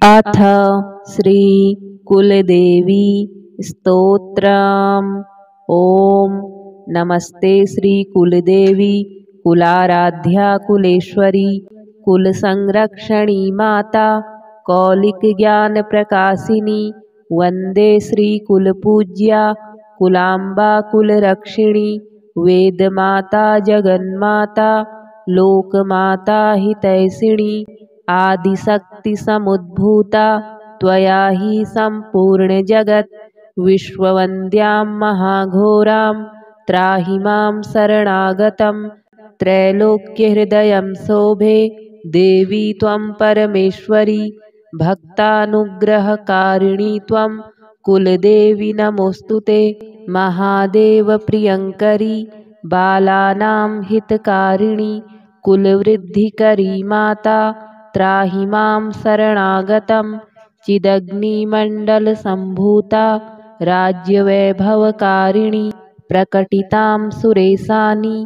अथ श्री कुलदेवी स्तोत्रम्। ॐ नमस्ते श्री कुलदेवी कुलाराध्या कुलेश्वरी कुलसंरक्षणी माता कौलिक ज्ञान प्रकाशिनी वंदे श्री कुलपूज्या कुलांबा कुलरक्षिणी वेदमाता जगन्माता लोकमाता हितैषिणी आदिशक्ति समुद्भूता त्वया हि सम्पूर्ण जगत् विश्ववन्द्यां महाघोरां त्राहि मां शरणागतं त्रैलोक्यहृदयं शोभे देवी त्वं परमेश्वरी भक्तानुग्रहकारिणी त्वं कुलदेवी नमोऽस्तुते महादेव प्रियङ्करी बालानां हितकारिणी कुलवृद्धिकरी माता त्राहि मां शरणागतं चिदग्निमण्डलसम्भूता राज्यवैभवकारिणी प्रकटितां सुरेशानि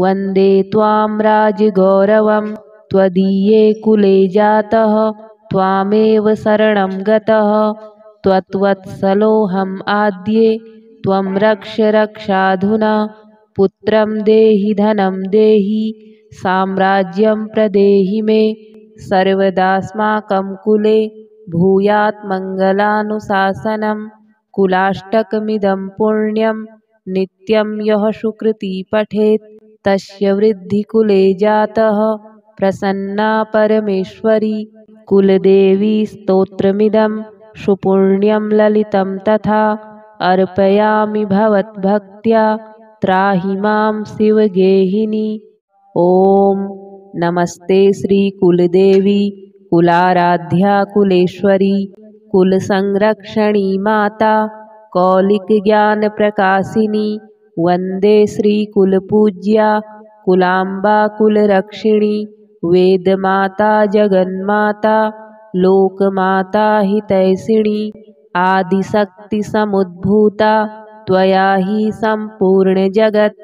वन्दे त्वां राजगौरवं त्वदीये कुले जातः त्वामेव शरणं गतः त्वत्वत्सलोऽहम् आद्ये त्वं रक्ष रक्षाधुना पुत्रं देहि धनं देहि साम्राज्यं प्रदेहि मे सर्वदास्माकं कुले भूयात् मङ्गलानुशासनं कुलाष्टकमिदं पुण्यं नित्यं यः सुकृती पठेत् तस्य वृद्धिकुले जातः प्रसन्ना परमेश्वरी कुलदेवी स्तोत्रमिदं सुपुण्यं ललितं तथा अर्पयामि भवद्भक्त्या त्राहि मां शिवगेहिनी। ॐ नमस्ते श्री कुलदेवी कुलाराध्या कुलेश्वरी कुलसंरक्षणी माता कौलिक ज्ञान प्रकाशिनी वंदे श्री कुलपूज्या कुलांबा कुलरक्षिणी वेदमाता जगन्माता लोकमाता हितैषिणी आदिशक्ति समुद्भूता त्वया हि सम्पूर्ण जगत्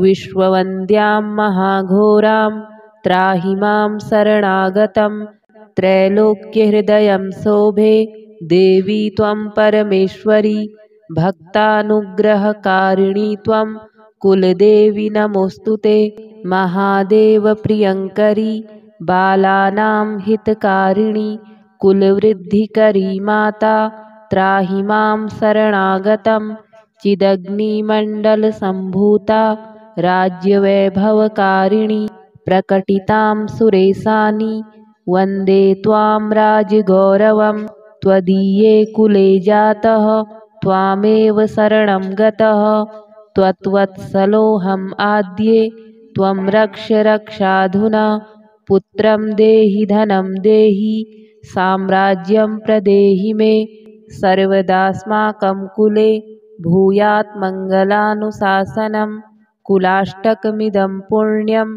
विश्ववन्द्यां महाघोरां त्राहि मां शरणागतं त्रैलोक्यहृदयं शोभे देवी त्वं परमेश्वरी भक्तानुग्रहकारिणी त्वं कुलदेवी नमोऽस्तुते महादेव प्रियङ्करी बालानां हितकारिणी कुलवृद्धिकरी माता त्राहि मां शरणागतं चिदग्निमण्डलसम्भूता राज्यवैभवकारिणी प्रकटितां सुरेशानि वन्दे त्वां राजगौरवं त्वदीये कुले जातः त्वामेव शरणं गतः त्वत्वत्सलोऽहम् आद्ये त्वं रक्ष रक्षाधुना पुत्रं देहि धनं देहि साम्राज्यं प्रदेहि मे सर्वदास्माकं कुले भूयात् मङ्गलानुशासनं कुलाष्टकमिदं पुण्यं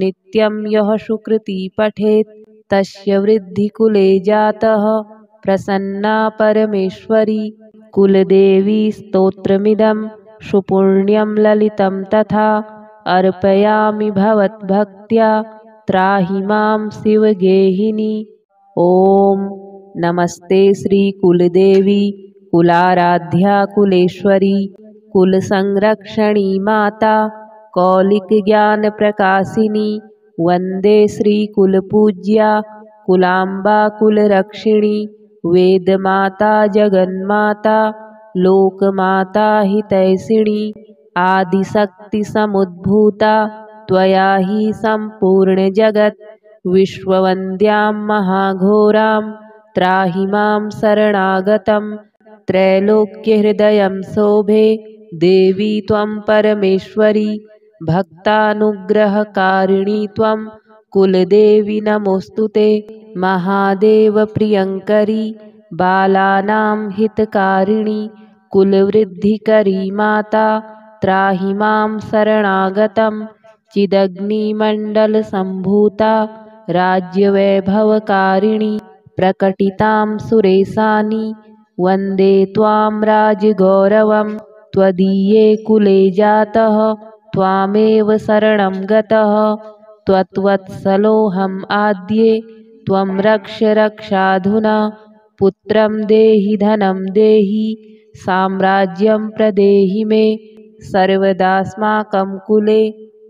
नित्यं यः सुकृती पठेत् तस्य वृद्धिकुले जातः प्रसन्ना परमेश्वरी कुलदेवी स्तोत्रमिदं सुपुण्यं ललितं तथा अर्पयामि भवद्भक्त्या त्राहि मां शिवगेहिनी। ॐ नमस्ते श्री कुलदेवी कुलाराध्या कुलेश्वरी कुलसंरक्षणी माता कौलिक ज्ञान प्रकाशिनी वंदे श्री कुलपूज्या कुलांबा कुलरक्षिणी वेदमाता जगन्माता लोकमाता हितैषिणी आदिशक्ति समुद्भूता त्वया हि सम्पूर्ण जगत् विश्ववन्द्यां महाघोरां त्राहि मां शरणागतं त्रैलोक्यहृदयं शोभे देवी त्वं परमेश्वरी भक्तानुग्रहकारिणी त्वं कुलदेवी नमोऽस्तुते महादेव प्रियङ्करी बालानां हितकारिणी कुलवृद्धिकरी माता त्राहि मां शरणागतं चिदग्निमण्डलसम्भूता राज्यवैभवकारिणी प्रकटितां सुरेशानि वन्दे त्वां राजगौरवं त्वदीये कुले जातः त्वामेव शरणं गतः त्वत्वत्सलोऽहम् आद्ये त्वं रक्ष रक्षाधुना पुत्रं देहि धनं देहि साम्राज्यं प्रदेहि मे सर्वदास्माकं कुले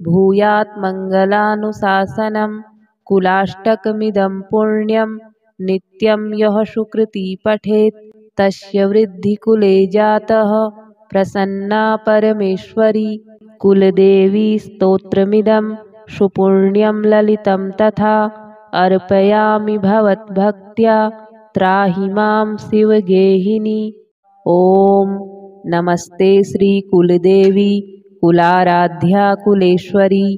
भूयात् मङ्गलानुशासनं कुलाष्टकमिदं पुण्यं नित्यं यः सुकृती पठेत् तस्य वृद्धिकुले जातः प्रसन्ना परमेश्वरी। कुलदेवी स्तोत्रमिदं सुपुण्यं ललितं तथा अर्पयामि भवद्भक्त्या त्राहि मां शिवगेहिनी। ॐ नमस्ते श्रीकुलदेवी कुलाराध्या कुलेश्वरी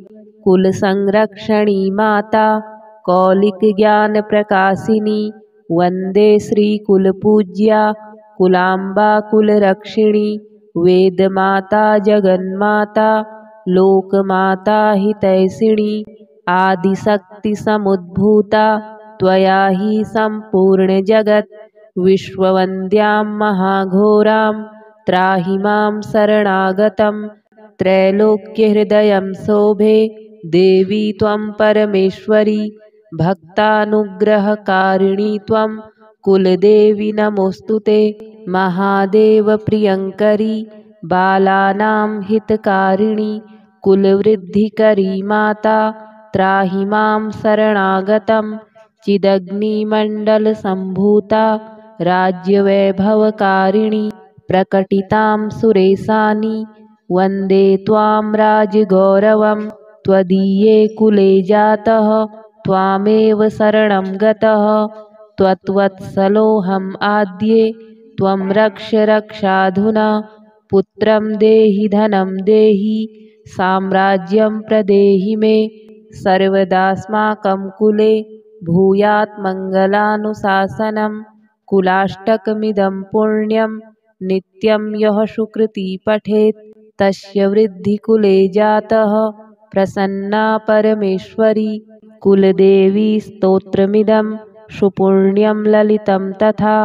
कुलसंरक्षणी माता कौलिकज्ञानप्रकाशिनी वन्दे श्रीकुलपूज्या कुलाम्बा कुलरक्षिणी वेदमाता जगन्माता लोकमाता हितैषिणी आदिशक्तिसमुद्भूता त्वया हि सम्पूर्णजगत् विश्ववन्द्यां महाघोरां त्राहि मां शरणागतं त्रैलोक्यहृदयं शोभे देवी त्वं परमेश्वरी भक्तानुग्रहकारिणी त्वं कुलदेवी नमोऽस्तुते महादेवप्रियङ्करी बालानां हितकारिणी कुलवृद्धिकरी माता त्राहि मां शरणागतं चिदग्निमण्डलसम्भूता राज्यवैभवकारिणी प्रकटितां सुरेशानि वन्दे त्वां राजगौरवं त्वदीये कुले जातः त्वामेव शरणं गतः त्वत्वत्सलोऽहम् आद्ये त्वं रक्ष रक्षाधुना पुत्रं देहि धनं देहि साम्राज्यं प्रदेहि मे सर्वदास्माकं कुले भूयात् मङ्गलानुशासनं कुलाष्टकमिदं पुण्यं नित्यं यः सुकृती पठेत् तस्य वृद्धिकुले जातः प्रसन्ना परमेश्वरी। कुलदेवी स्तोत्रमिदं सुपुण्यं ललितं तथा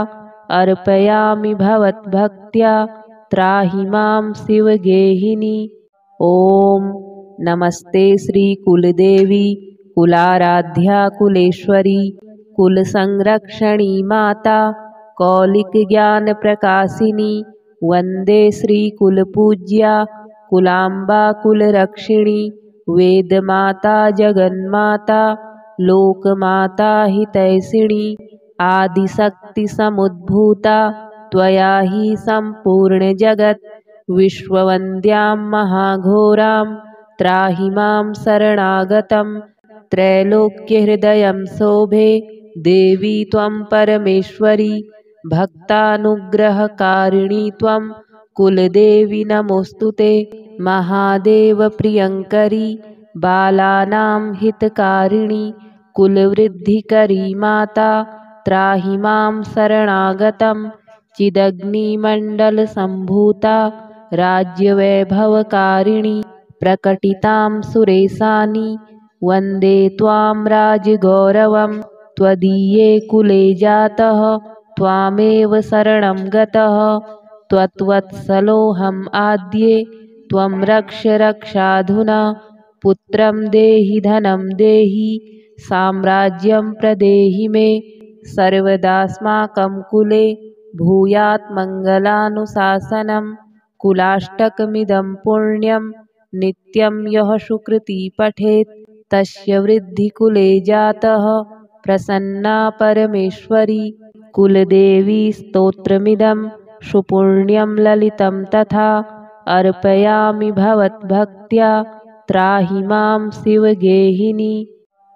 अर्पयामि भवद्भक्त्या त्राहि मां शिवगेहिनी। ॐ नमस्ते श्रीकुलदेवी कुलाराध्या कुलेश्वरी कुलसंरक्षणी माता कौलिकज्ञानप्रकाशिनी वन्दे श्रीकुलपूज्या कुलाम्बा कुलरक्षिणी वेदमाता जगन्माता लोकमाता हितैषिणी आदिशक्तिसमुद्भूता त्वया हि सम्पूर्णजगत् विश्ववन्द्यां महाघोरां त्राहि मां शरणागतं त्रैलोक्यहृदयं शोभे देवी त्वं परमेश्वरी भक्तानुग्रहकारिणी त्वं कुलदेवी नमोऽस्तुते महादेवप्रियङ्करी बालानां हितकारिणी कुलवृद्धिकरी माता त्राहि मां शरणागतं चिदग्निमण्डलसम्भूता राज्यवैभवकारिणी प्रकटितां सुरेशानि वन्दे त्वां राजगौरवं त्वदीये कुले जातः त्वामेव शरणं गतः त्वत्वत्सलोऽहम् आद्ये त्वं रक्ष रक्षाधुना पुत्रं देहि धनं देहि साम्राज्यं प्रदेहि मे सर्वदास्माकं कुले भूयात् मङ्गलानुशासनं कुलाष्टकमिदं पुण्यं नित्यं यः सुकृती पठेत् तस्य वृद्धिकुले जातः प्रसन्ना परमेश्वरी। कुलदेवी स्तोत्रमिदं सुपुण्यं ललितं तथा अर्पयामि भवद्भक्त्या त्राहि मां शिवगेहिनी।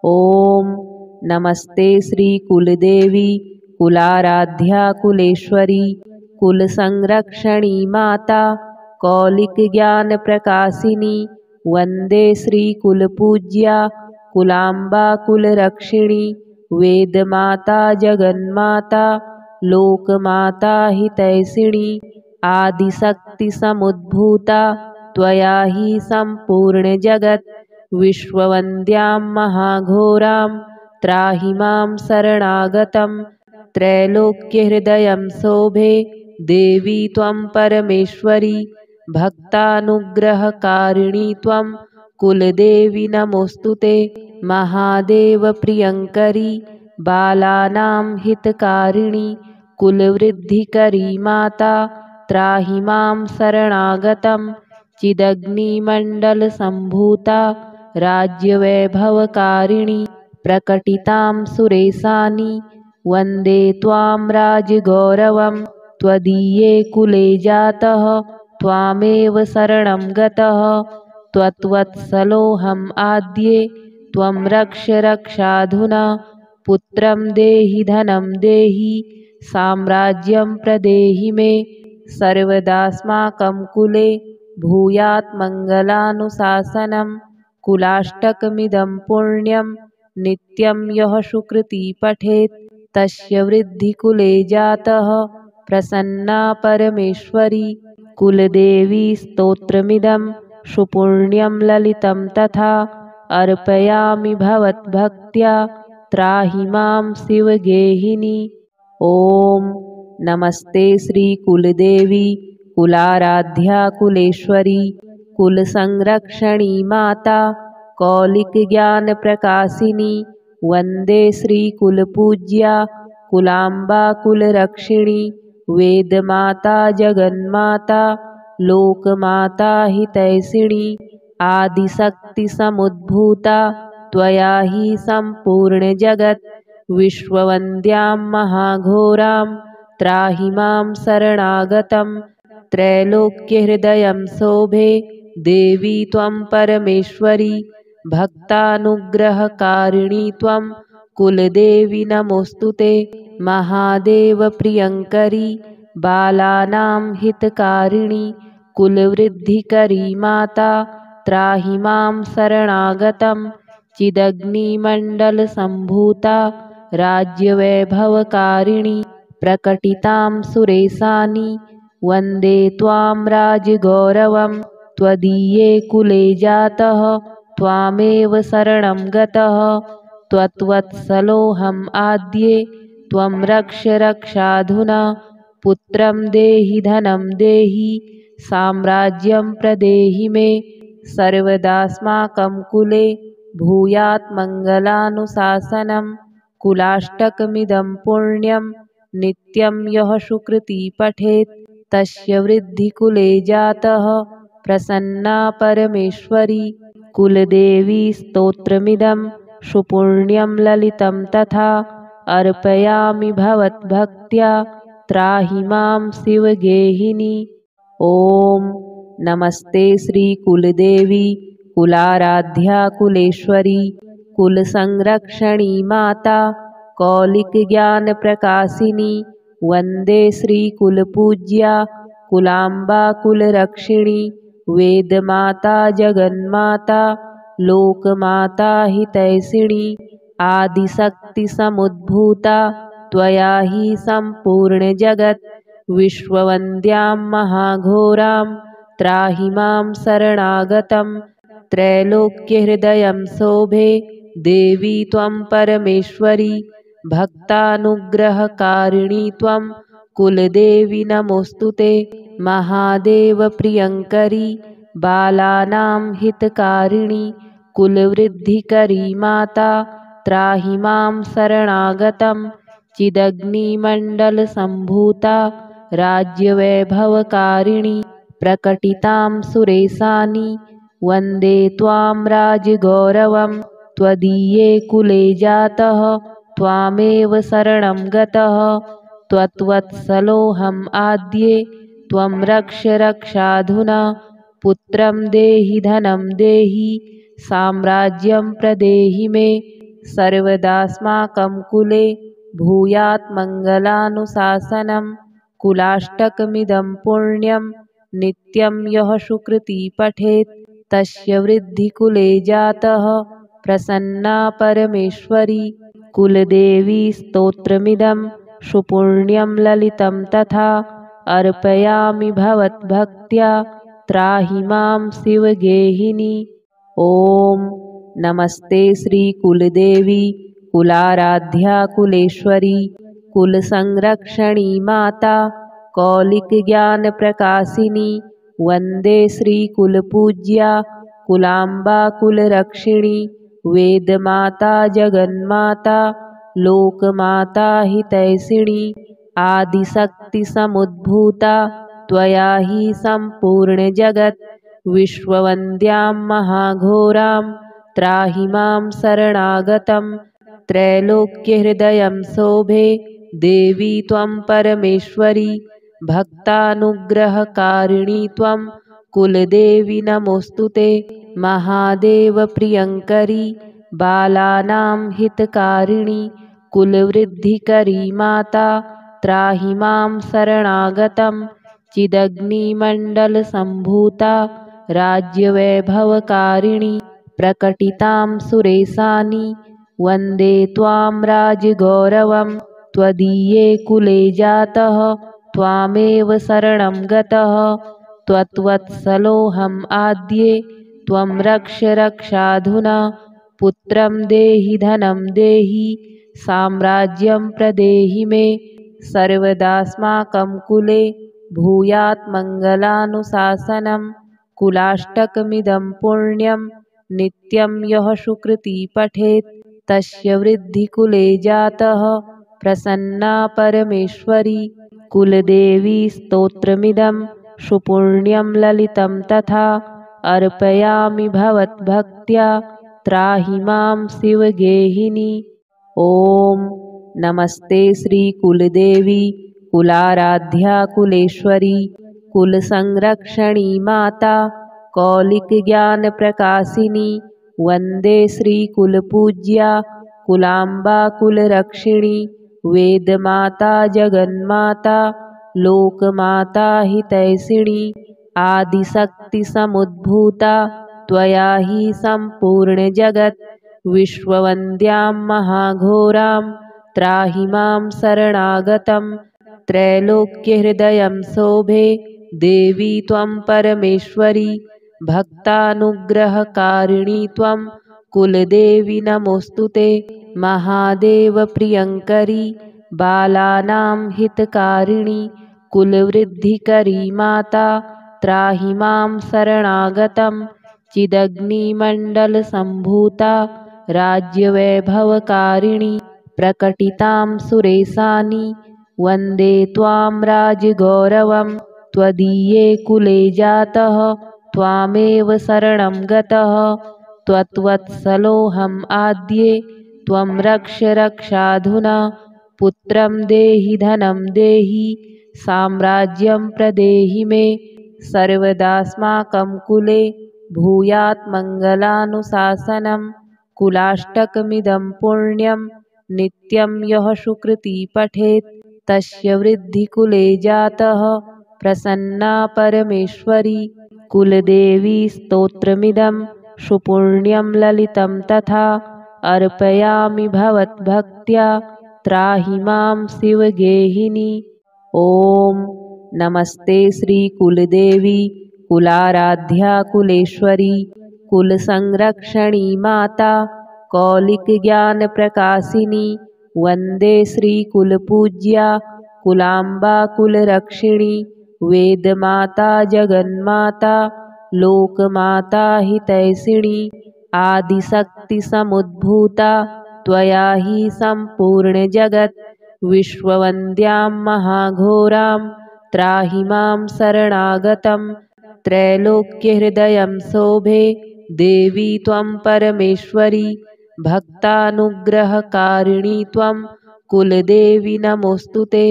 ॐ नमस्ते श्रीकुलदेवी कुलाराध्या कुलेश्वरी कुलसंरक्षणी माता कौलिकज्ञानप्रकाशिनी वन्दे श्रीकुलपूज्या कुलाम्बा कुलरक्षिणी वेदमाता जगन्माता लोकमाता हितैषिणी आदिशक्तिसमुद्भूता त्वया हि सम्पूर्णजगत् विश्ववन्द्यां महाघोरां त्राहि मां शरणागतं त्रैलोक्यहृदयं शोभे देवी त्वं परमेश्वरी भक्तानुग्रहकारिणी त्वं कुलदेवी नमोऽस्तुते महादेवप्रियङ्करी बालानां हितकारिणी कुलवृद्धिकरी माता त्राहि मां शरणागतं चिदग्निमण्डलसम्भूता राज्यवैभवकारिणी प्रकटितां सुरेशानि वन्दे त्वां राजगौरवं त्वदीये कुले जातः त्वामेव शरणं गतः त्वत्वत्सलोऽहम् आद्ये त्वं रक्ष रक्षाधुना पुत्रं देहि धनं देहि साम्राज्यं प्रदेहि मे सर्वदास्माकं कुले भूयात् मङ्गलानुशासनं कुलाष्टकमिदं पुण्यं नित्यं यः सुकृती पठेत् तस्य वृद्धिकुले जातः प्रसन्ना परमेश्वरी कुलदेवी स्तोत्रमिदं सुपुण्यं ललितं तथा अर्पयामि भवद्भक्त्या त्राहि मां शिवगेहिनी। ॐ नमस्ते श्रीकुलदेवी कुलाराध्या कुलेश्वरी कुलसंरक्षणी माता कौलिकज्ञानप्रकाशिनी वन्दे श्रीकुलपूज्या कुलाम्बा कुलरक्षिणी वेदमाता जगन्माता लोकमाता हितैषिणी आदिशक्तिसमुद्भूता त्वया हि सम्पूर्णजगत् विश्ववन्द्यां महाघोरां त्राहि मां शरणागतं त्रैलोक्यहृदयं शोभे देवी त्वं परमेश्वरी भक्तानुग्रहकारिणी त्वं कुलदेवी नमोऽस्तु ते महादेवप्रियङ्करी बालानां हितकारिणी कुलवृद्धिकरी माता त्राहि मां शरणागतं चिदग्निमण्डलसम्भूता राज्यवैभवकारिणी प्रकटितां सुरेशानि वन्दे त्वां राजगौरवं त्वदीये कुले जातः त्वामेव शरणं गतः त्वत्वत्सलोऽहम् आद्ये त्वं रक्ष रक्षाधुना पुत्रं देहि धनं देहि साम्राज्यं प्रदेहि मे सर्वदास्माकं कुले भूयात् मङ्गलानुशासनं कुलाष्टकमिदं पुण्यं नित्यं यः सुकृती पठेत् तस्य वृद्धिकुले जातः प्रसन्ना परमेश्वरी कुलदेवी स्तोत्रमिदं सुपुण्यं ललितं तथा अर्पयामि भवद्भक्त्या त्राहि मां शिवगेहिनी। ॐ नमस्ते श्रीकुलदेवी कुलाराध्या कुलेश्वरी कुलसंरक्षणी माता कौलिकज्ञानप्रकाशिनी वन्दे श्रीकुलपूज्या कुलाम्बा कुलरक्षिणी वेदमाता जगन्माता लोकमाता हितैषिणी आदिशक्तिसमुद्भूता त्वया हि सम्पूर्णजगत् विश्ववन्द्यां महाघोरां त्राहि मां शरणागतं त्रैलोक्यहृदयं शोभे देवी त्वं परमेश्वरी भक्तानुग्रहकारिणी त्वं कुलदेवी नमोऽस्तु ते महादेवप्रियङ्करी बालानां हितकारिणी कुलवृद्धिकरी माता त्राहि मां शरणागतं चिदग्निमण्डलसम्भूता राज्यवैभवकारिणी प्रकटितां सुरेशानि वन्दे त्वां राजगौरवं त्वदीये कुले जातः त्वामेव शरणं गतः त्वत्वत्सलोऽहम् आद्ये त्वं रक्ष रक्षाधुना पुत्रं देहि धनं देहि साम्राज्यं प्रदेहि मे सर्वदास्माकं कुले भूयात् मङ्गलानुशासनं कुलाष्टकमिदं पुण्यं नित्यं यः सुकृती पठेत् तस्य वृद्धिकुले जातः प्रसन्ना परमेश्वरी कुलदेवी स्तोत्रमिदं सुपुण्यं ललितं तथा अर्पयामि भवद्भक्त्या त्राहि मां शिवगेहिनी। ॐ नमस्ते श्रीकुलदेवी कुलाराध्या कुलेश्वरी कुलसंरक्षणी माता कौलिकज्ञानप्रकाशिनी वन्दे श्रीकुलपूज्या कुलाम्बा कुलरक्षिणी वेदमाता जगन्माता लोकमाता हितैषिणी आदिशक्तिसमुद्भूता त्वया हि सम्पूर्णजगत् विश्ववन्द्यां महाघोरां त्राहि मां शरणागतं त्रैलोक्यहृदयं शोभे देवी त्वं परमेश्वरी भक्तानुग्रहकारिणी त्वं कुलदेवी नमोऽस्तुते महादेवप्रियङ्करी बालानां हितकारिणी कुलवृद्धिकरी माता त्राहि मां शरणागतं चिदग्निमण्डलसम्भूता राज्यवैभवकारिणी प्रकटितां सुरेशानि वन्दे त्वां राजगौरवं त्वदीये कुले जातः त्वामेव शरणं गतः त्वत्वत्सलोऽहम् आद्ये त्वं रक्ष रक्षाधुना पुत्रं देहि धनं देहि साम्राज्यं प्रदेहि मे सर्वदास्माकं कुले भूयात् मङ्गलानुशासनं कुलाष्टकमिदं पुण्यं नित्यं यः सुकृती पठेत् तस्य वृद्धिकुले जातः प्रसन्ना परमेश्वरी कुलदेवी स्तोत्रमिदं सुपुण्यं ललितं तथा अर्पयामि भवद्भक्त्या त्राहि मां शिवगेहिनी। ॐ नमस्ते श्रीकुलदेवी कुलाराध्या कुलेश्वरी कुलसंरक्षणी माता कौलिकज्ञानप्रकाशिनी वन्दे श्रीकुलपूज्या कुलाम्बा कुलरक्षिणी वेदमाता जगन्माता लोकमाता हितैषिणी आदिशक्तिसमुद्भूता त्वया हि सम्पूर्णजगत् विश्ववन्द्यां महाघोरां त्राहि मां शरणागतं त्रैलोक्यहृदयं शोभे देवी त्वं परमेश्वरी भक्तानुग्रहकारिणी त्वं कुलदेवी नमोऽस्तुते महादेवप्रियङ्करी बालानां हितकारिणी कुलवृद्धिकरी माता त्राहि मां शरणागतं चिदग्निमण्डलसम्भूता राज्यवैभवकारिणी प्रकटितां सुरेशानि वन्दे त्वां राजगौरवं त्वदीये कुले जातः त्वामेव शरणं गतः त्वत्वत्सलोऽहम् आद्ये त्वं रक्ष रक्षाधुना पुत्रं देहि धनं देहि साम्राज्यं प्रदेहि मे सर्वदास्माकं कुले भूयात् मङ्गलानुशासनं कुलाष्टकमिदं पुण्यं नित्यं यः सुकृती पठेत् तस्य वृद्धिकुले जातः प्रसन्ना परमेश्वरी कुलदेवी स्तोत्रमिदं सुपुण्यं ललितं तथा अर्पयामि भवद्भक्त्या त्राहि मां शिवगेहिनी। ॐ नमस्ते श्रीकुलदेवी कुलाराध्या कुलेश्वरी कुलसंरक्षणी माता कौलिकज्ञानप्रकाशिनी वन्दे श्रीकुलपूज्या कुलाम्बा कुलरक्षिणी वेदमाता जगन्माता लोकमाता हितैषिणी आदिशक्तिसमुद्भूता त्वया हि सम्पूर्णजगत् विश्ववन्द्यां महाघोरां त्राहि मां शरणागतं त्रैलोक्यहृदयं शोभे देवी त्वं परमेश्वरी भक्तानुग्रहकारिणी त्वं कुलदेवी नमोऽस्तुते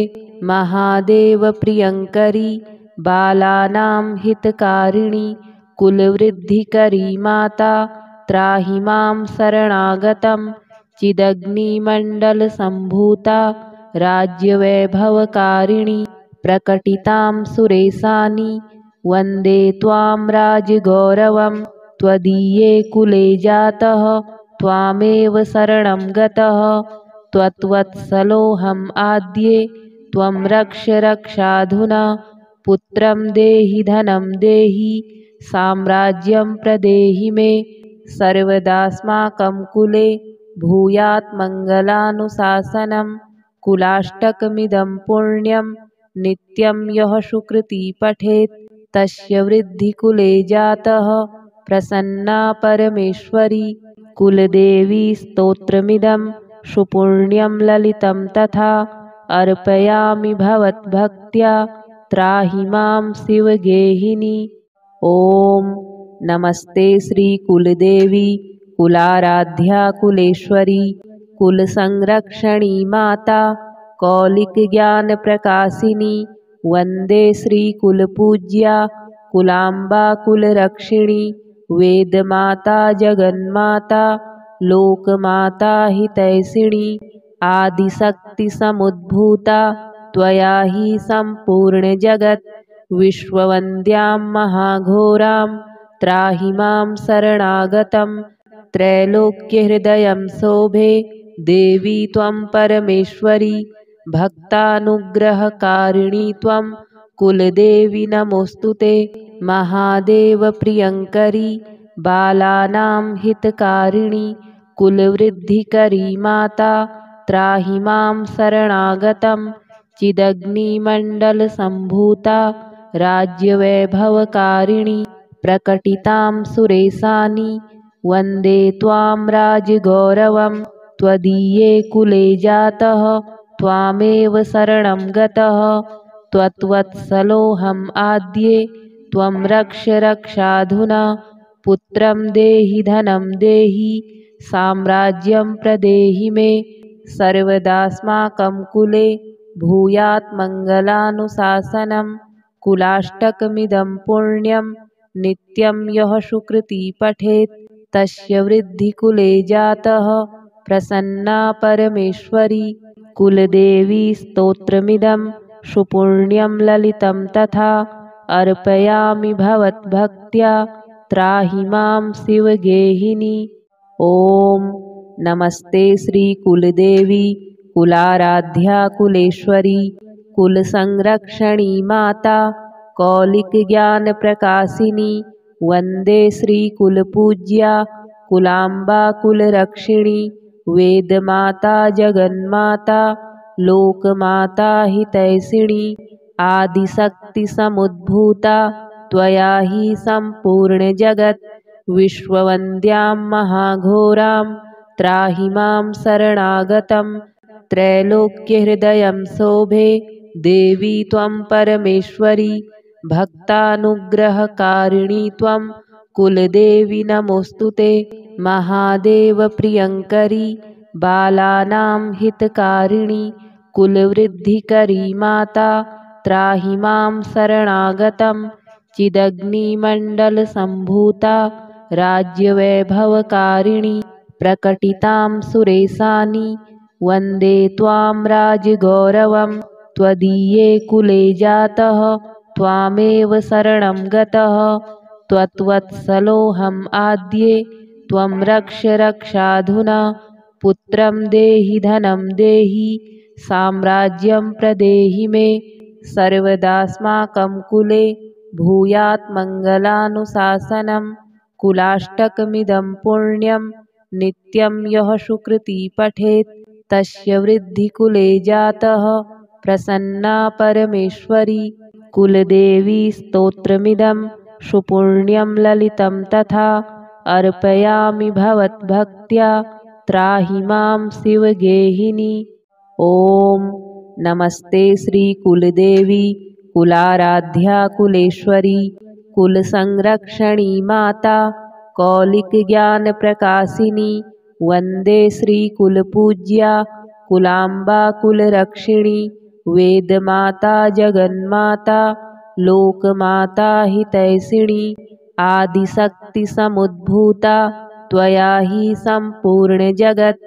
महादेवप्रियङ्करी बालानां हितकारिणी कुलवृद्धिकरी माता त्राहि मां शरणागतं चिदग्निमण्डलसम्भूता राज्यवैभवकारिणी प्रकटितां सुरेशानि वन्दे त्वां राजगौरवं त्वदीये कुले जातः त्वामेव शरणं गतः त्वत्वत्सलोऽहम् आद्ये त्वं रक्ष रक्षाधुना पुत्रं देहि धनं देहि साम्राज्यं प्रदेहि मे सर्वदास्माकं कुले भूयात् मङ्गलानुशासनं कुलाष्टकमिदं पुण्यं नित्यं यः सुकृती पठेत् तस्य वृद्धिकुले जातः प्रसन्ना परमेश्वरी कुलदेवी स्तोत्रमिदं सुपुण्यं ललितं तथा अर्पयामि भवद्भक्त्या त्राहि मां शिवगेहिनी। ॐ नमस्ते श्रीकुलदेवी कुलाराध्या कुलेश्वरी कुलसंरक्षणी माता कौलिकज्ञानप्रकाशिनी वन्दे श्रीकुलपूज्या कुलाम्बा कुलरक्षिणी वेदमाता जगन्माता लोकमाता हितैषिणी आदिशक्तिसमुद्भूता त्वया हि सम्पूर्णजगत् विश्ववन्द्यां महाघोरां त्राहि मां शरणागतं त्रैलोक्यहृदयं शोभे देवी त्वं परमेश्वरी भक्तानुग्रहकारिणी त्वं कुलदेवी नमोऽस्तुते महादेवप्रियङ्करी बालानां हितकारिणी कुलवृद्धिकरी माता त्राहि मां शरणागतं चिदग्निमण्डलसम्भूता राज्यवैभवकारिणी प्रकटितां सुरेशानि वन्दे त्वां राजगौरवं त्वदीये कुले जातः त्वामेव शरणं गतः त्वत्वत्सलोऽहम् आद्ये त्वं रक्ष रक्षाधुना पुत्रं देहि धनं देहि साम्राज्यं प्रदेहि मे सर्वदास्माकं कुले भूयात् मङ्गलानुशासनं कुलाष्टकमिदं पुण्यं नित्यं यः सुकृती पठेत् तस्य वृद्धिकुले जातः प्रसन्ना परमेश्वरी। कुलदेवी स्तोत्रमिदं सुपुण्यं ललितं तथा अर्पयामि भवद्भक्त्या त्राहि मां शिवगेहिनी। ॐ नमस्ते श्रीकुलदेवी कुलाराध्या कुलेश्वरी कुलसंरक्षणी माता कौलिकज्ञानप्रकाशिनी वन्दे श्रीकुलपूज्या कुलाम्बा कुलरक्षिणी वेदमाता जगन्माता लोकमाता हितैषिणी आदिशक्तिसमुद्भूता त्वया हि सम्पूर्णजगत् विश्ववन्द्यां महाघोरां त्राहि मां शरणागतं त्रैलोक्यहृदयं शोभे देवी त्वं परमेश्वरी भक्तानुग्रहकारिणी त्वं कुलदेवी नमोऽस्तुते महादेवप्रियङ्करी बालानां हितकारिणी कुलवृद्धिकरी माता त्राहि मां शरणागतं चिदग्निमण्डलसम्भूता राज्यवैभवकारिणी प्रकटितां सुरेशानि वन्दे त्वां राजगौरवं त्वदीये कुले जातः त्वामेव शरणं गतः त्वत्वत्सलोऽहम् आद्ये त्वं रक्ष रक्षाधुना पुत्रं देहि धनं देहि साम्राज्यं प्रदेहि मे सर्वदास्माकं कुले भूयात् मङ्गलानुशासनं कुलाष्टकमिदं पुण्यं नित्यं यः सुकृती पठेत् तस्य वृद्धिकुले जातः प्रसन्ना परमेश्वरी। कुलदेवी स्तोत्रमिदं सुपुण्यं ललितं तथा अर्पयामि भवद्भक्त्या त्राहि मां शिवगेहिनी। ॐ नमस्ते श्रीकुलदेवी कुलाराध्या कुलेश्वरी कुलसंरक्षणी माता कौलिकज्ञानप्रकाशिनी वन्दे श्रीकुलपूज्या कुलाम्बा कुलरक्षिणी वेदमाता जगन्माता लोकमाता हितैषिणी आदिशक्तिसमुद्भूता त्वया हि सम्पूर्णजगत्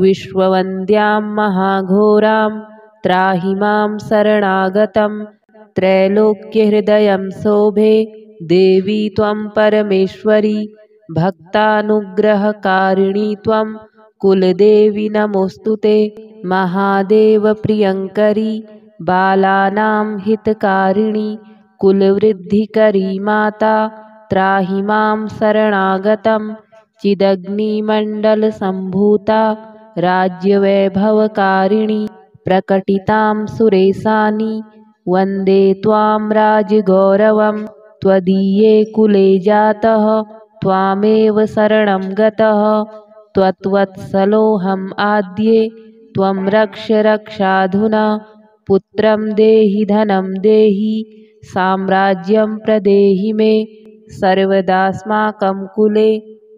विश्ववन्द्यां महाघोरां त्राहि मां शरणागतं त्रैलोक्यहृदयं शोभे देवी त्वं परमेश्वरी भक्तानुग्रहकारिणी त्वं कुलदेवी नमोऽस्तुते महादेवप्रियङ्करी बालानां हितकारिणी कुलवृद्धिकरी माता त्राहि मां शरणागतं चिदग्निमण्डलसम्भूता राज्यवैभवकारिणी प्रकटितां सुरेशानि वन्दे त्वां राजगौरवं त्वदीये कुले जातः त्वामेव शरणं गतः त्वत्वत्सलोऽहम् आद्ये त्वं रक्ष रक्षाधुना पुत्रं देहि धनं देहि साम्राज्यं प्रदेहि मे सर्वदास्माकं कुले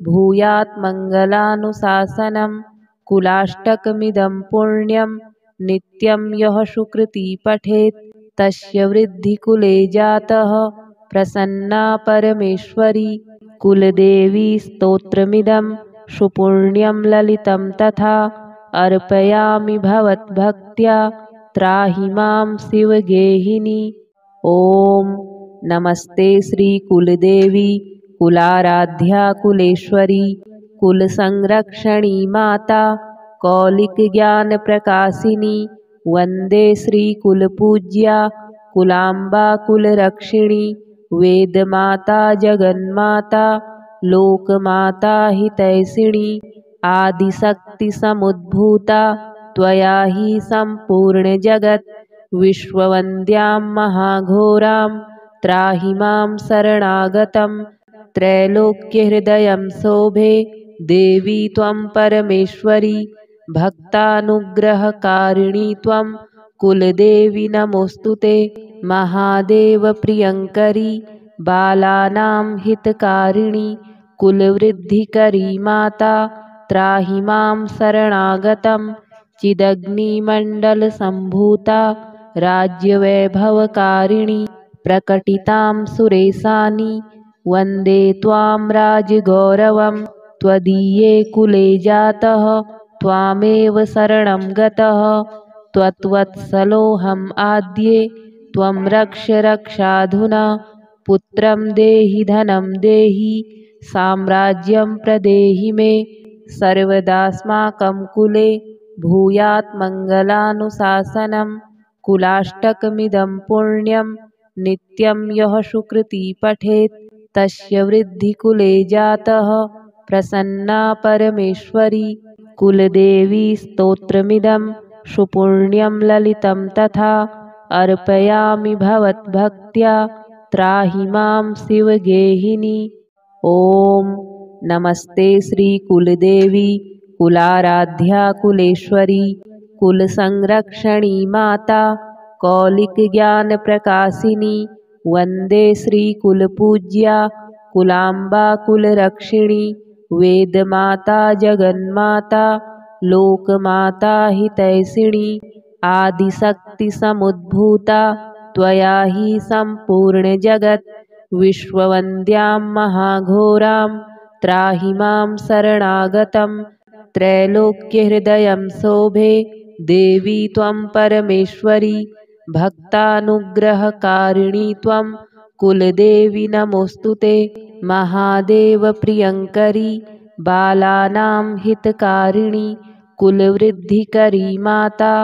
भूयात् मङ्गलानुशासनं कुलाष्टकमिदं पुण्यं नित्यं यः सुकृती पठेत् तस्य वृद्धिकुले जातः प्रसन्ना परमेश्वरी कुलदेवी स्तोत्रमिदं सुपुण्यं ललितं तथा अर्पयामि भवद्भक्त्या त्राहि मां शिवगेहिनी। ॐ नमस्ते श्रीकुलदेवी कुलाराध्या कुलेश्वरी कुलसंरक्षणी माता कौलिकज्ञानप्रकाशिनी वन्दे श्रीकुलपूज्या कुलाम्बा कुलरक्षिणी वेदमाता जगन्माता लोकमाता हितैषिणी आदिशक्तिसमुद्भूता त्वया हि सम्पूर्णजगत् विश्ववन्द्यां महाघोरां त्राहि मां शरणागतं त्रैलोक्यहृदयं शोभे देवी त्वं परमेश्वरी भक्तानुग्रहकारिणी त्वं कुलदेवी नमोऽस्तुते महादेवप्रियङ्करी बालानां हितकारिणी कुलवृद्धिकरी माता त्राहि मां शरणागतं चिदग्निमण्डलसम्भूता राज्यवैभवकारिणी प्रकटितां सुरेशानि वन्दे त्वां राजगौरवं त्वदीये कुले जातः त्वामेव शरणं गतः त्वत्वत्सलोऽहम् आद्ये त्वं रक्ष रक्षाधुना पुत्रं देहि धनं देहि साम्राज्यं प्रदेहि मे सर्वदास्माकं कुले भूयात् मङ्गलानुशासनं कुलाष्टकमिदं पुण्यं नित्यं यः सुकृती पठेत् तस्य वृद्धिकुले जातः प्रसन्ना परमेश्वरी कुलदेवी स्तोत्रमिदं सुपुण्यं ललितं तथा अर्पयामि भवद्भक्त्या त्राहि मां शिवगेहिनी। ॐ नमस्ते श्रीकुलदेवी कुलाराध्या कुलेश्वरी कुलसंरक्षणी माता कौलिकज्ञानप्रकाशिनी वन्दे श्रीकुलपूज्या कुलाम्बा कुलरक्षिणी वेदमाता जगन्माता लोकमाता हितैषिणी आदिशक्तिसमुद्भूता त्वया हि सम्पूर्णजगत् विश्ववन्द्यां महाघोरां त्राहि मां शरणागतं त्रैलोक्यहृदयं शोभे देवी त्वं परमेश्वरी भक्तानुग्रहकारिणी त्वं कुलदेवी नमोऽस्तुते महादेवप्रियङ्करी बालानां हितकारिणी कुलवृद्धिकरी माता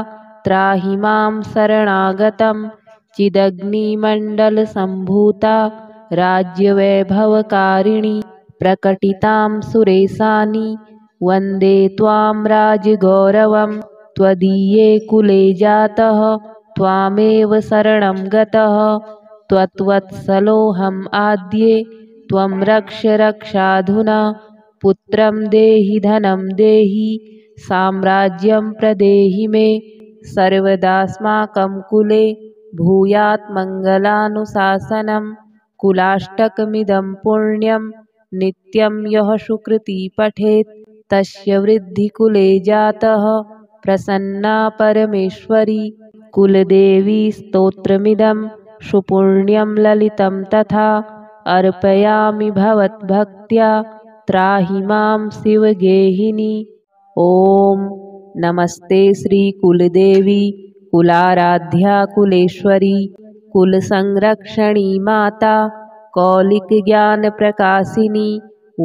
त्राहि मां शरणागतं चिदग्निमण्डलसम्भूता राज्यवैभवकारिणी प्रकटितां सुरेशानि वन्दे त्वां राजगौरवं त्वदीये कुले जातः त्वामेव शरणं गतः त्वत्वत्सलोऽहम् आद्ये त्वं रक्ष रक्षाधुना पुत्रं देहि धनं देहि साम्राज्यं प्रदेहि मे सर्वदास्माकं कुले भूयात् मङ्गलानुशासनं कुलाष्टकमिदं पुण्यं नित्यं यः सुकृती पठेत् तस्य वृद्धिकुले जातः प्रसन्ना परमेश्वरी कुलदेवी स्तोत्रमिदं सुपुण्यं ललितं तथा अर्पयामि भवद्भक्त्या त्राहि मां शिवगेहिनी। ॐ नमस्ते श्रीकुलदेवी कुलाराध्या कुलेश्वरी कुलसंरक्षणी माता कौलिकज्ञानप्रकाशिनी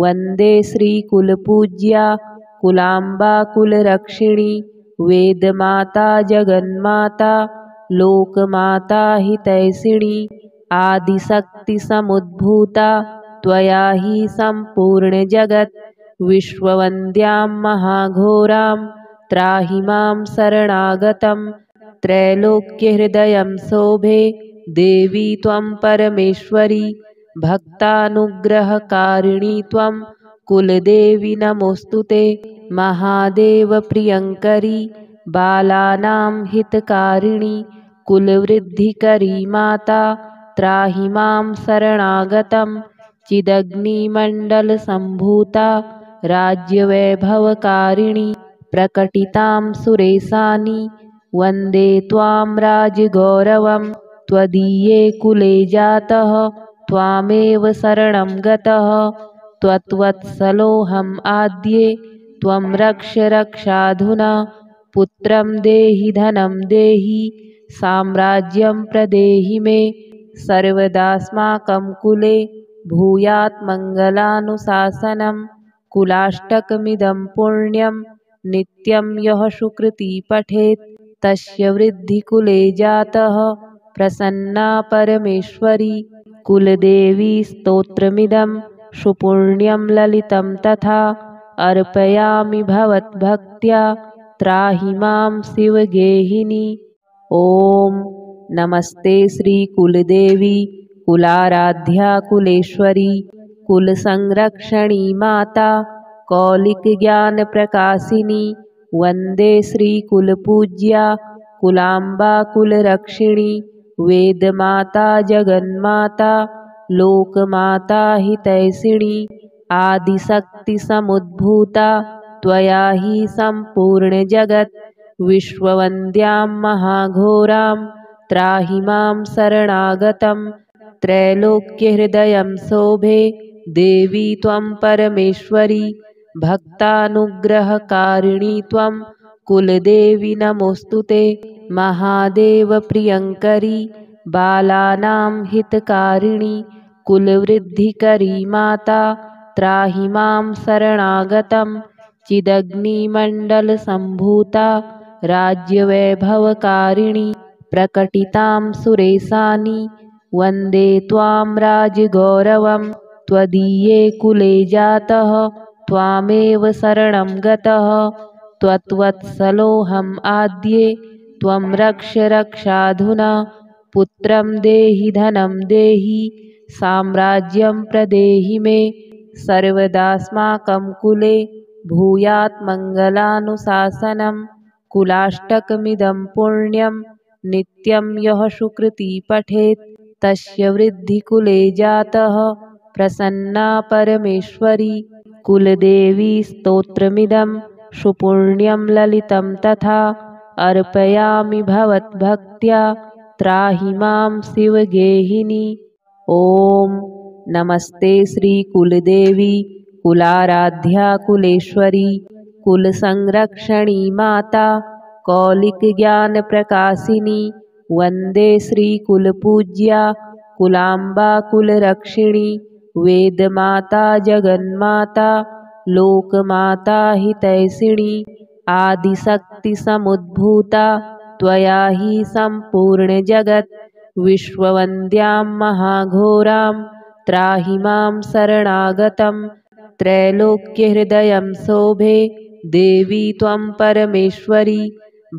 वन्दे श्रीकुलपूज्या कुलाम्बा कुलरक्षिणी वेदमाता जगन्माता लोकमाता हितैषिणी आदिशक्तिसमुद्भूता त्वया हि सम्पूर्णजगत् विश्ववन्द्यां महाघोरां त्राहि मां शरणागतं त्रैलोक्यहृदयं शोभे देवी त्वं परमेश्वरी भक्तानुग्रहकारिणी त्वं कुलदेवी नमोस्तुते। महादेवप्रियङ्करी बालानां हितकारिणी कुलवृद्धिकरी माता त्राहि मां शरणागतं। चिदग्निमण्डलसम्भूता राज्यवैभवकारिणी प्रकटितां सुरेशानि वन्दे त्वां राजगौरवं। त्वदीये कुले जातः त्वामेव शरणं गतः। त्वत्वत्सलोऽहम् आद्ये त्वं रक्ष रक्षाधुना। पुत्रं देहि धनं देहि साम्राज्यं प्रदेहि मे। सर्वदास्माकं कुले भूयात् मङ्गलानुशासनं। कुलाष्टकमिदं पुण्यं नित्यं यः सुकृती पठेत् तस्य वृद्धिकुले जातः प्रसन्ना परमेश्वरी। कुलदेवी स्तोत्रमिदं सुपुण्यं ललितं तथा अर्पयामि भवद्भक्त्या त्राहि मां शिवगेहिनी। ॐ नमस्ते श्रीकुलदेवी कुलाराध्या कुलेश्वरी कुलसंरक्षणी माता कौलिकज्ञानप्रकाशिनी। वन्दे श्रीकुलपूज्या कुलाम्बा कुलरक्षिणी। वेदमाता जगन्माता लोकमाता हितैषिणी। आदिशक्तिसमुद्भूता त्वया हि सम्पूर्णजगत्। विश्ववन्द्यां महाघोरां त्राहि मां शरणागतं। त्रैलोक्यहृदयं शोभे देवी त्वं परमेश्वरी। भक्तानुग्रहकारिणी त्वं कुलदेवी नमोस्तुते। महादेवप्रियङ्करी बालानां हितकारिणी कुलवृद्धिकरी माता त्राहि मां शरणागतं। चिदग्निमण्डलसम्भूता राज्यवैभवकारिणी प्रकटितां सुरेशानि वन्दे त्वां राजगौरवं। त्वदीये कुले जातः त्वामेव शरणं गतः। त्वत्वत्सलोऽहम् आद्ये त्वं रक्ष रक्षाधुना। पुत्रं देहि धनं देहि साम्राज्यं प्रदेहि मे। सर्वदास्माकं कुले भूयात् मङ्गलानुशासनं। कुलाष्टकमिदं पुण्यं नित्यं यः सुकृती पठेत् तस्य वृद्धिकुले जातः प्रसन्ना परमेश्वरी। कुलदेवी स्तोत्रमिदं सुपुण्यं ललितं तथा अर्पयामि भवद्भक्त्या त्राहि मां शिवगेहिनी। ॐ नमस्ते श्रीकुलदेवी कुलाराध्या कुलेश्वरी कुलसंरक्षणी माता कौलिकज्ञानप्रकाशिनी। वन्दे श्रीकुलपूज्या कुलाम्बा कुलरक्षिणी। वेदमाता जगन्माता लोकमाता हितैषिणी। आदिशक्तिसमुद्भूता त्वया हि सम्पूर्णजगत्। विश्ववन्द्यां महाघोरां त्राहि मां शरणागतं। त्रैलोक्यहृदयं शोभे देवी त्वं परमेश्वरी।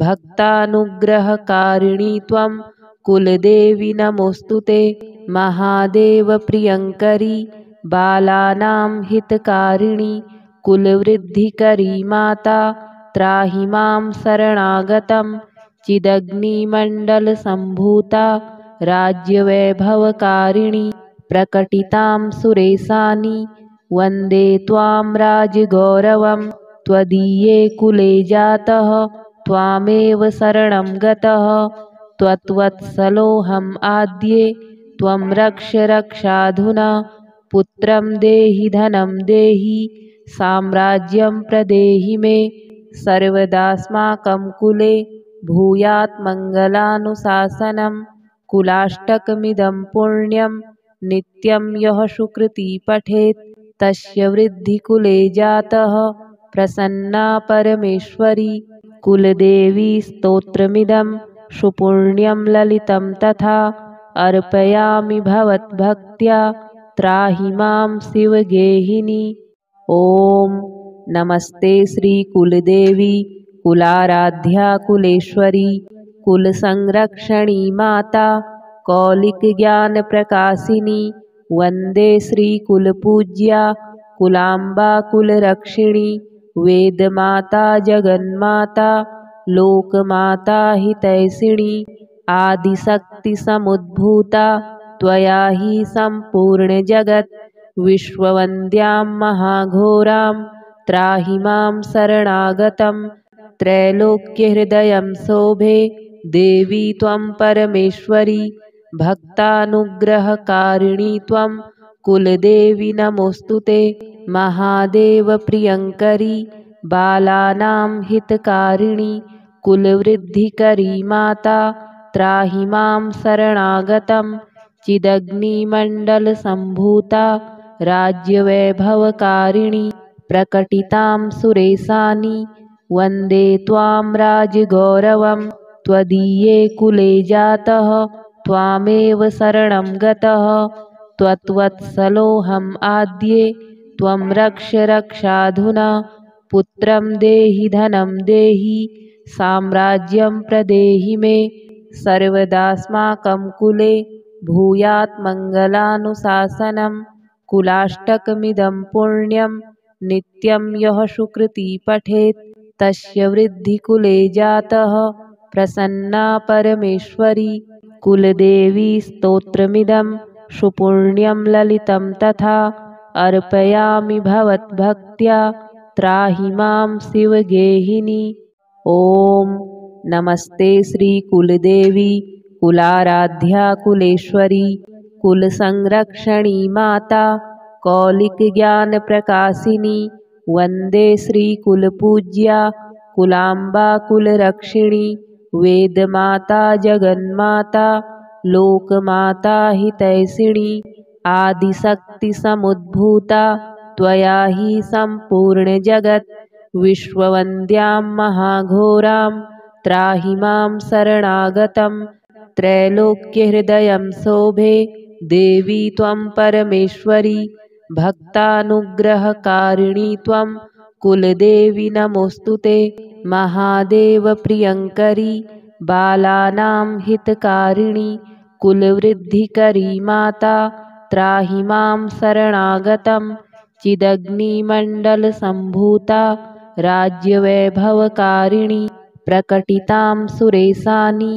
भक्तानुग्रहकारिणी त्वं कुलदेवी नमोस्तुते। महादेवप्रियङ्करी बालानां हितकारिणी कुलवृद्धिकरी माता त्राहि मां शरणागतं। चिदग्निमण्डलसम्भूता राज्यवैभवकारिणी प्रकटितां सुरेशानि वन्दे त्वां राजगौरवं। त्वदीये कुले जातः त्वामेव शरणं गतः। त्वत्वत्सलोऽहम् आद्ये त्वं रक्ष रक्षाधुना। पुत्रं देहि धनं देहि साम्राज्यं प्रदेहि मे। सर्वदास्माकं कुले भूयात् मङ्गलानुशासनं। कुलाष्टकमिदं पुण्यं नित्यं यः सुकृती पठेत् तस्य वृद्धिकुले जातः प्रसन्ना परमेश्वरी। कुलदेवी स्तोत्रमिदं सुपुण्यं ललितं तथा अर्पयामि भवद्भक्त्या त्राहि मां शिवगेहिनी। ॐ नमस्ते श्रीकुलदेवी कुलाराध्या कुलेश्वरी कुलसंरक्षणी माता कौलिकज्ञानप्रकाशिनी। वन्दे श्रीकुलपूज्या कुलाम्बा कुलरक्षिणी वेदमाता जगन्माता लोकमाता हितैषिणी आदिशक्तिसमुद्भूता त्वया हि सम्पूर्णजगत् विश्ववन्द्यां महाघोरां त्राहि मां शरणागतं त्रैलोक्यहृदयं शोभे देवी त्वं परमेश्वरी भक्तानुग्रहकारिणी त्वं कुलदेवी नमोऽस्तु ते महादेवप्रियङ्करी बालानां हितकारिणी कुलवृद्धिकरी माता त्राहि मां शरणागतं चिदग्निमण्डलसम्भूता राज्यवैभवकारिणी प्रकटितां सुरेशानि वन्दे त्वां राजगौरवं त्वदीये कुले जातः त्वामेव शरणं गतः त्वत्वत्सलोऽहम् आद्ये त्वं रक्ष रक्षाधुना पुत्रं देहि धनं देहि साम्राज्यं प्रदेहि मे सर्वदास्माकं कुले भूयात् मङ्गलानुशासनं कुलाष्टकमिदं पुण्यं नित्यं यः सुकृती पठेत् तस्य वृद्धिकुले जातः प्रसन्ना परमेश्वरी कुलदेवी स्तोत्रमिदं सुपुण्यं ललितं तथा अर्पयामि भवद्भक्त्या त्राहि मां शिवगेहिनी। ॐ नमस्ते श्रीकुलदेवी कुलाराध्या कुलेश्वरी कुलसंरक्षणी माता कौलिकज्ञानप्रकाशिनी वन्दे श्रीकुलपूज्या कुलाम्बा कुलरक्षिणी वेदमाता जगन्माता लोकमाता हितैषिणी आदिशक्तिसमुद्भूता त्वया हि सम्पूर्णजगत् विश्ववन्द्यां महाघोरां त्राहि मां शरणागतं त्रैलोक्यहृदयं शोभे देवी त्वं परमेश्वरी भक्तानुग्रहकारिणी त्वं कुलदेवी नमोऽस्तु ते महादेवप्रियङ्करी बालानां हितकारिणी कुलवृद्धिकरी माता त्राहि मां शरणागतं चिदग्निमण्डलसम्भूता राज्यवैभवकारिणी प्रकटितां सुरेशानि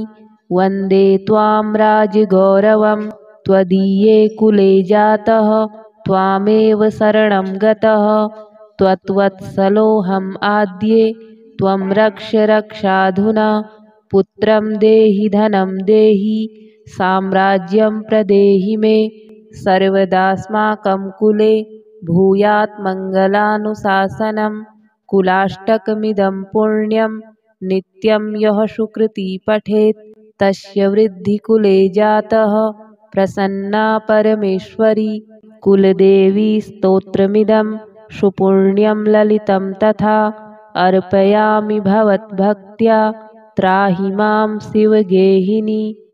वन्दे त्वां राजगौरवं त्वदीये कुले जातः त्वामेव शरणं गतः त्वत्वत्सलोऽहम् आद्ये त्वं रक्ष रक्षाधुना पुत्रं देहि धनं देहि साम्राज्यं प्रदेहि मे सर्वदास्माकं कुले भूयात् मङ्गलानुशासनं कुलाष्टकमिदं पुण्यं नित्यं यः सुकृती पठेत् तस्य वृद्धिकुले जातः प्रसन्ना परमेश्वरी कुलदेवी स्तोत्रमिदं सुपुण्यं ललितं तथा अर्पयामि भवद्भक्त्या त्राहि मां शिवगेहिनी।